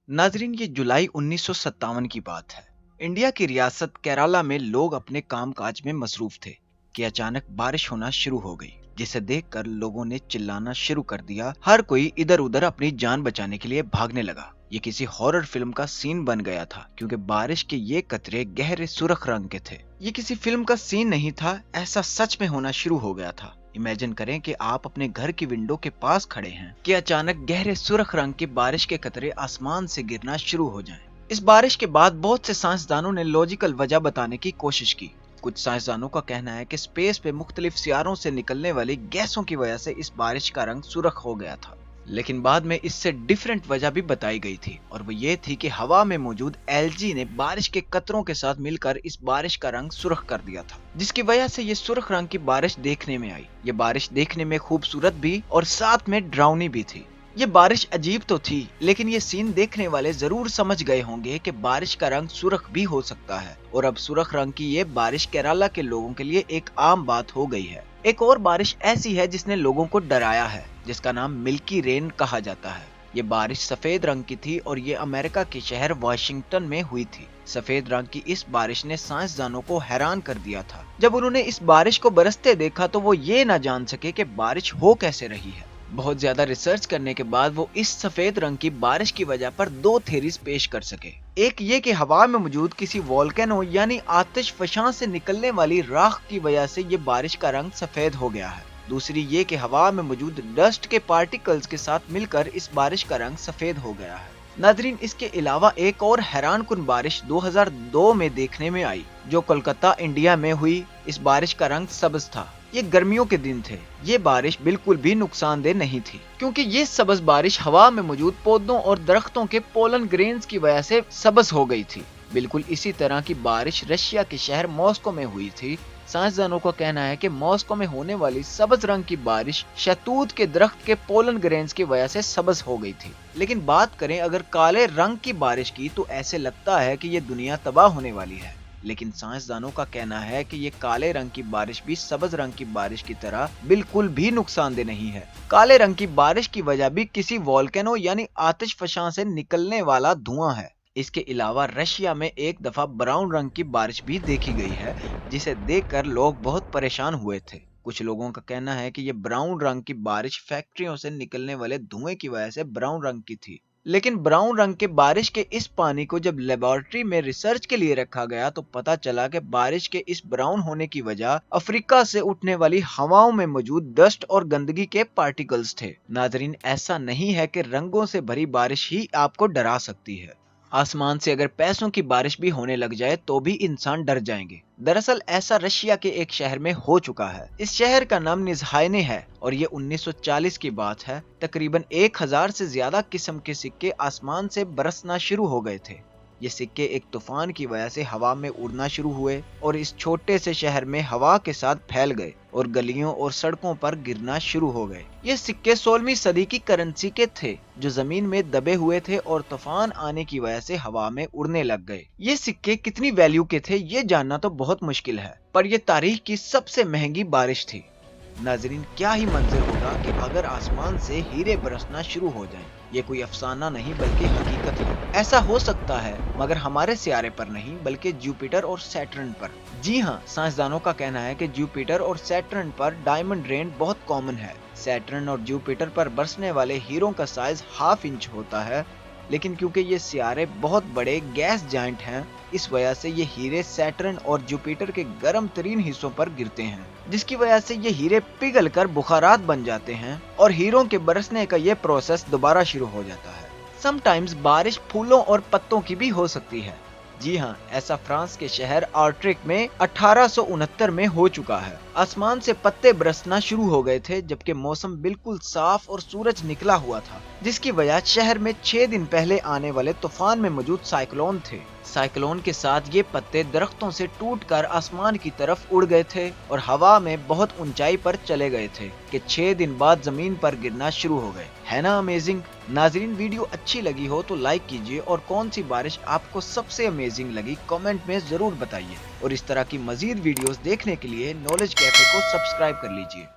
नाजरीन, ये जुलाई 1957 की बात है। इंडिया की रियासत केरला में लोग अपने कामकाज में मसरूफ थे कि अचानक बारिश होना शुरू हो गई, जिसे देखकर लोगों ने चिल्लाना शुरू कर दिया। हर कोई इधर उधर अपनी जान बचाने के लिए भागने लगा। ये किसी हॉरर फिल्म का सीन बन गया था, क्योंकि बारिश के ये कतरे गहरे सुर्ख रंग के थे। ये किसी फिल्म का सीन नहीं था, ऐसा सच में होना शुरू हो गया था। इमेजिन करें कि आप अपने घर की विंडो के पास खड़े हैं कि अचानक गहरे सुर्ख रंग के बारिश के कतरे आसमान से गिरना शुरू हो जाएं। इस बारिश के बाद बहुत से साइंसदानों ने लॉजिकल वजह बताने की कोशिश की। कुछ साइंसदानों का कहना है कि स्पेस पे मुख्तलिफ सियारों से निकलने वाली गैसों की वजह से इस बारिश का रंग सुर्ख हो गया था। लेकिन बाद में इससे डिफरेंट वजह भी बताई गई थी, और वो ये थी कि हवा में मौजूद एलजी ने बारिश के कतरों के साथ मिलकर इस बारिश का रंग सुर्ख कर दिया था, जिसकी वजह से ये सुर्ख रंग की बारिश देखने में आई। ये बारिश देखने में खूबसूरत भी और साथ में डरावनी भी थी। ये बारिश अजीब तो थी, लेकिन ये सीन देखने वाले जरूर समझ गए होंगे कि बारिश का रंग सुर्ख भी हो सकता है। और अब सुर्ख रंग की ये बारिश केरला के लोगों के लिए एक आम बात हो गई है। एक और बारिश ऐसी है जिसने लोगों को डराया है, जिसका नाम मिल्की रेन कहा जाता है। ये बारिश सफेद रंग की थी और ये अमेरिका के शहर वाशिंगटन में हुई थी। सफेद रंग की इस बारिश ने साइंसदानों को हैरान कर दिया था। जब उन्होंने इस बारिश को बरसते देखा तो वो ये ना जान सके कि बारिश हो कैसे रही है। बहुत ज्यादा रिसर्च करने के बाद वो इस सफेद रंग की बारिश की वजह पर दो थ्योरीज पेश कर सके। एक ये कि हवा में मौजूद किसी वोल्केनो यानी आतिश फशां से निकलने वाली राख की वजह से ये बारिश का रंग सफेद हो गया है। दूसरी ये कि हवा में मौजूद डस्ट के पार्टिकल्स के साथ मिलकर इस बारिश का रंग सफेद हो गया है। नाजरीन, इसके अलावा एक और हैरानकुन बारिश 2002 में देखने में आई, जो कोलकाता इंडिया में हुई। इस बारिश का रंग सब्ज था। ये गर्मियों के दिन थे। ये बारिश बिल्कुल भी नुकसानदेह नहीं थी, क्योंकि ये सब्ज बारिश हवा में मौजूद पौधों और दरख्तों के पोलन ग्रेन्स की वजह से सब्ज हो गई थी। बिल्कुल इसी तरह की बारिश रशिया के शहर मॉस्को में हुई थी। साइंसदानों का कहना है कि मॉस्को में होने वाली सब्ज रंग की बारिश शहतूत के दरख्त के पोलन ग्रेन्स की वजह से सब्ज हो गई थी। लेकिन बात करें अगर काले रंग की बारिश की, तो ऐसे लगता है कि ये दुनिया तबाह होने वाली है। लेकिन साइंसदानों का कहना है कि ये काले रंग की बारिश भी सब्ज रंग की बारिश की तरह बिल्कुल भी नुकसानदेह नहीं है। काले रंग की बारिश की वजह भी किसी वोल्केनो यानी आतिश फशां से निकलने वाला धुआं है। इसके अलावा रशिया में एक दफा ब्राउन रंग की बारिश भी देखी गई है, जिसे देखकर लोग बहुत परेशान हुए थे। कुछ लोगों का कहना है कि ये ब्राउन रंग की बारिश फैक्ट्रियों से निकलने वाले धुएं की वजह से ब्राउन रंग की थी। लेकिन ब्राउन रंग के बारिश के इस पानी को जब लेबोरेटरी में रिसर्च के लिए रखा गया तो पता चला कि बारिश के इस ब्राउन होने की वजह अफ्रीका से उठने वाली हवाओं में मौजूद डस्ट और गंदगी के पार्टिकल्स थे। नाजरीन, ऐसा नहीं है कि रंगों से भरी बारिश ही आपको डरा सकती है। आसमान से अगर पैसों की बारिश भी होने लग जाए तो भी इंसान डर जाएंगे। दरअसल ऐसा रशिया के एक शहर में हो चुका है। इस शहर का नाम निज़हाइने है और ये 1940 की बात है। तकरीबन 1000 से ज्यादा किस्म के सिक्के आसमान से बरसना शुरू हो गए थे। ये सिक्के एक तूफान की वजह से हवा में उड़ना शुरू हुए और इस छोटे से शहर में हवा के साथ फैल गए और गलियों और सड़कों पर गिरना शुरू हो गए। ये सिक्के 16वीं सदी की करेंसी के थे, जो जमीन में दबे हुए थे और तूफान आने की वजह से हवा में उड़ने लग गए। ये सिक्के कितनी वैल्यू के थे ये जानना तो बहुत मुश्किल है, पर यह तारीख की सबसे महंगी बारिश थी। नाजरीन, क्या ही मंजर होगा कि अगर आसमान से हीरे बरसना शुरू हो जाएं। ये कोई अफसाना नहीं बल्कि हकीकत है। ऐसा हो सकता है, मगर हमारे सियारे पर नहीं बल्कि जुपिटर और सैटर्न पर। जी हाँ, साइंसदानों का कहना है कि जुपिटर और सैटर्न पर डायमंड रेन बहुत कॉमन है। सैटर्न और जुपिटर पर बरसने वाले हीरों का साइज ½ इंच होता है, लेकिन क्योंकि ये सियारे बहुत बड़े गैस जाइंट हैं, इस वजह से ये हीरे सैटर्न और जुपिटर के गर्म तरीन हिस्सों पर गिरते हैं, जिसकी वजह से ये हीरे पिघलकर बुखारात बन जाते हैं और हीरों के बरसने का ये प्रोसेस दोबारा शुरू हो जाता है। समटाइम्स बारिश फूलों और पत्तों की भी हो सकती है। जी हाँ, ऐसा फ्रांस के शहर आर्ट्रिक में 1869 में हो चुका है। आसमान से पत्ते बरसना शुरू हो गए थे जबकि मौसम बिल्कुल साफ और सूरज निकला हुआ था, जिसकी वजह शहर में 6 दिन पहले आने वाले तूफान में मौजूद साइक्लोन थे। साइक्लोन के साथ ये पत्ते दरख्तों से टूटकर आसमान की तरफ उड़ गए थे और हवा में बहुत ऊंचाई पर चले गए थे कि 6 दिन बाद जमीन पर गिरना शुरू हो गए। है ना अमेजिंग? नाजरीन, वीडियो अच्छी लगी हो तो लाइक कीजिए और कौन सी बारिश आपको सबसे अमेजिंग लगी कमेंट में जरूर बताइए। और इस तरह की मजीद वीडियोस देखने के लिए नॉलेज कैफे को सब्सक्राइब कर लीजिए।